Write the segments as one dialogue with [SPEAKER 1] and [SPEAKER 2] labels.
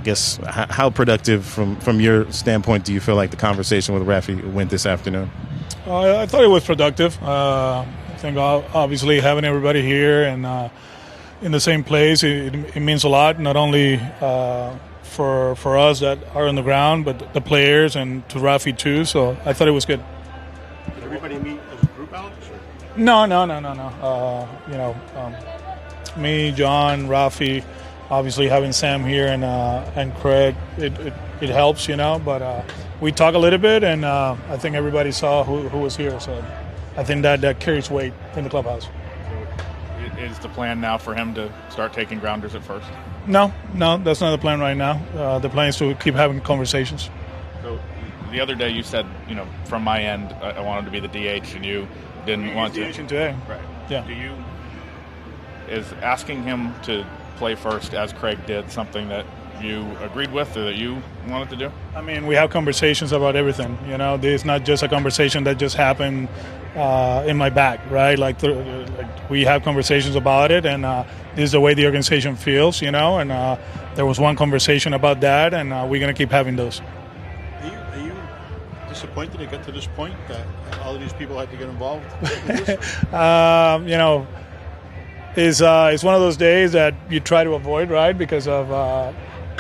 [SPEAKER 1] guess, how productive from your standpoint do you feel like the conversation with Rafi went this afternoon?
[SPEAKER 2] I thought it was productive. I think obviously having everybody here and in the same place, it means a lot, not only for us that are on the ground, but the players and to Rafi too. So I thought it was good.
[SPEAKER 3] Did everybody meet as a group, Alex?
[SPEAKER 2] No. Me, John, Rafi, obviously having Sam here and Craig, it helps, But we talk a little bit, and I think everybody saw who was here. So I think that carries weight in the clubhouse.
[SPEAKER 4] Is the plan now for him to start taking grounders at first?
[SPEAKER 2] No, that's not the plan right now. The plan is to keep having conversations.
[SPEAKER 4] So the other day you said, from my end, I wanted to be the DH, and you didn't want to.
[SPEAKER 2] DH today.
[SPEAKER 4] Right.
[SPEAKER 2] Yeah.
[SPEAKER 4] Is asking him to play first, as Craig did, something that you agreed with or that you wanted to do?
[SPEAKER 2] I mean, we have conversations about everything. It's not just a conversation that just happened in my back, right? Like we have conversations about it, and this is the way the organization feels, and there was one conversation about that, and we're going to keep having those.
[SPEAKER 3] Are you disappointed it got to this point that all of these people had to get involved with this?
[SPEAKER 2] It's one of those days that you try to avoid, right, because of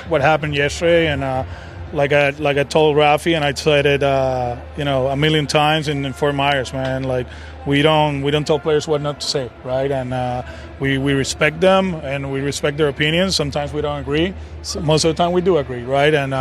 [SPEAKER 2] what happened yesterday, and like I told Rafi, and I said it a million times in Fort Myers, man. Like we don't tell players what not to say, right? And we respect them and we respect their opinions. Sometimes we don't agree. So most of the time we do agree, right? And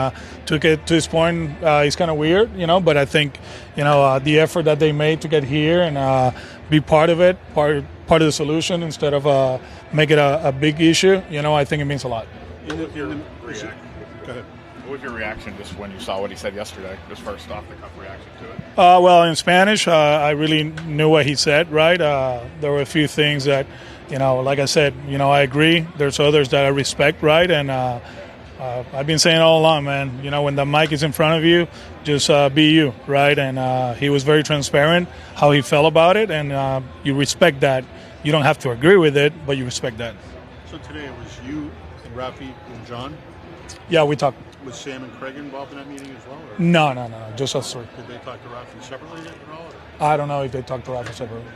[SPEAKER 2] to get to this point, it's kind of weird, But I think the effort that they made to get here and be part of it, part of the solution instead of make it a big issue, I think it means a lot.
[SPEAKER 3] Go ahead.
[SPEAKER 4] What was your reaction just when you saw what he said yesterday, just first off the cuff reaction to it?
[SPEAKER 2] Well, in Spanish, I really knew what he said, right? There were a few things that, like I said, I agree. There's others that I respect, right? And I've been saying all along, man, when the mic is in front of you, just be you, right? And he was very transparent how he felt about it, and you respect that. You don't have to agree with it, but you respect that.
[SPEAKER 3] So today it was you and Rafi and John?
[SPEAKER 2] Yeah, we talked.
[SPEAKER 3] Was Sam and Craig involved in that meeting as well? Or?
[SPEAKER 2] No, just us three.
[SPEAKER 3] Did they talk to Rafi separately at all?
[SPEAKER 2] I don't know if they talked to Rafi separately.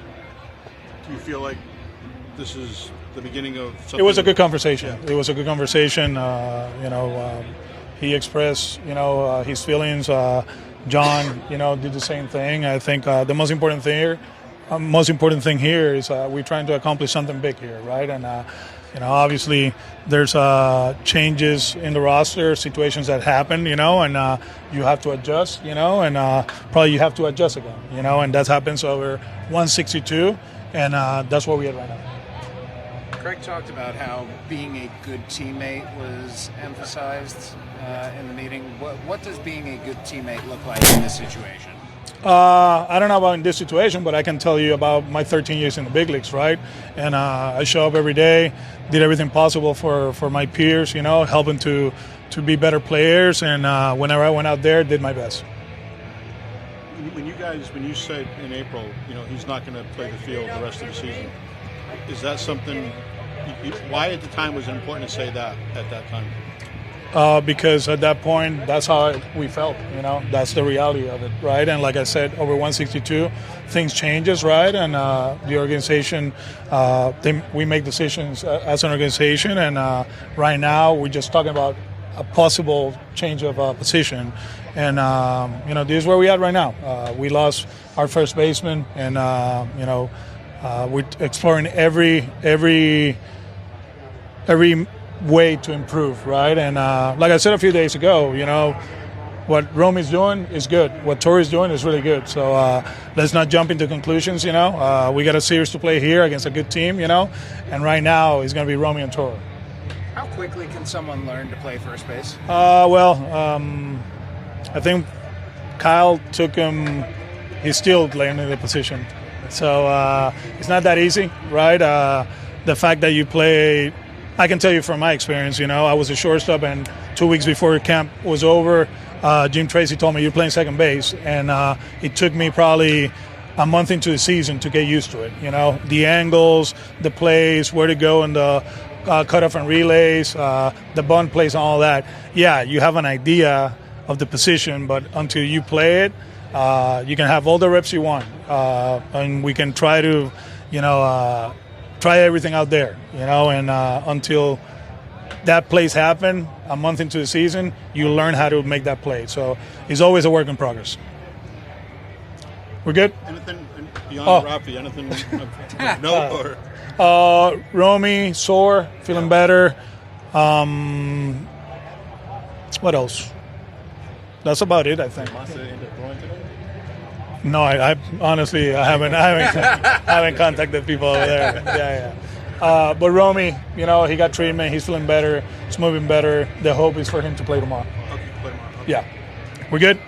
[SPEAKER 3] Do you feel like this is the beginning of something?
[SPEAKER 2] It was a good conversation.
[SPEAKER 3] Yeah.
[SPEAKER 2] It was a good conversation. He expressed, his feelings. John, did the same thing. I think the most important thing here is we're trying to accomplish something big here, right? And obviously there's changes in the roster, situations that happen, and you have to adjust, and probably you have to adjust again, and that happens over 162, and that's where we are right now.
[SPEAKER 5] Craig talked about how being a good teammate was emphasized in the meeting. What does being a good teammate look like in this situation?
[SPEAKER 2] I don't know about in this situation, but I can tell you about my 13 years in the big leagues, right? And I show up every day, did everything possible for my peers, helping to be better players, and whenever I went out there, did my best.
[SPEAKER 3] When you said in April, he's not going to play the field the rest of the season, is that something? Why at the time was it important to say that at that time?
[SPEAKER 2] Because at that point, that's how we felt, that's the reality of it, right? And like I said, over 162, things changes, right? And the organization, we make decisions as an organization, and right now we're just talking about a possible change of position. And, this is where we're at right now. We lost our first baseman, and, we're exploring every way to improve, right? And like I said a few days ago, what Romy's doing is good. What Torrey's doing is really good. So let's not jump into conclusions, we got a series to play here against a good team, and right now it's going to be Romy and Torrey.
[SPEAKER 5] How quickly can someone learn to play first base?
[SPEAKER 2] I think Kyle took him, he's still learning the position. So it's not that easy, right? The fact that you play, I can tell you from my experience, I was a shortstop, and 2 weeks before camp was over, Jim Tracy told me, you're playing second base. And it took me probably a month into the season to get used to it. The angles, the plays, where to go in the cutoff and relays, the bunt plays, and all that. Yeah, you have an idea of the position, but until you play it, you can have all the reps you want, and we can try to, try everything out there, and until that plays happen a month into the season, you learn how to make that play. So it's always a work in progress. We're good?
[SPEAKER 3] Anything beyond Rafi? Anything of note?
[SPEAKER 2] Romy, sore, feeling better. What else? That's about it, I think. No, I honestly I haven't contacted people over there. Yeah. But Romy, he got treatment. He's feeling better. He's moving better. The hope is for him to play tomorrow.
[SPEAKER 3] Okay, play tomorrow. Okay.
[SPEAKER 2] Yeah. We're good?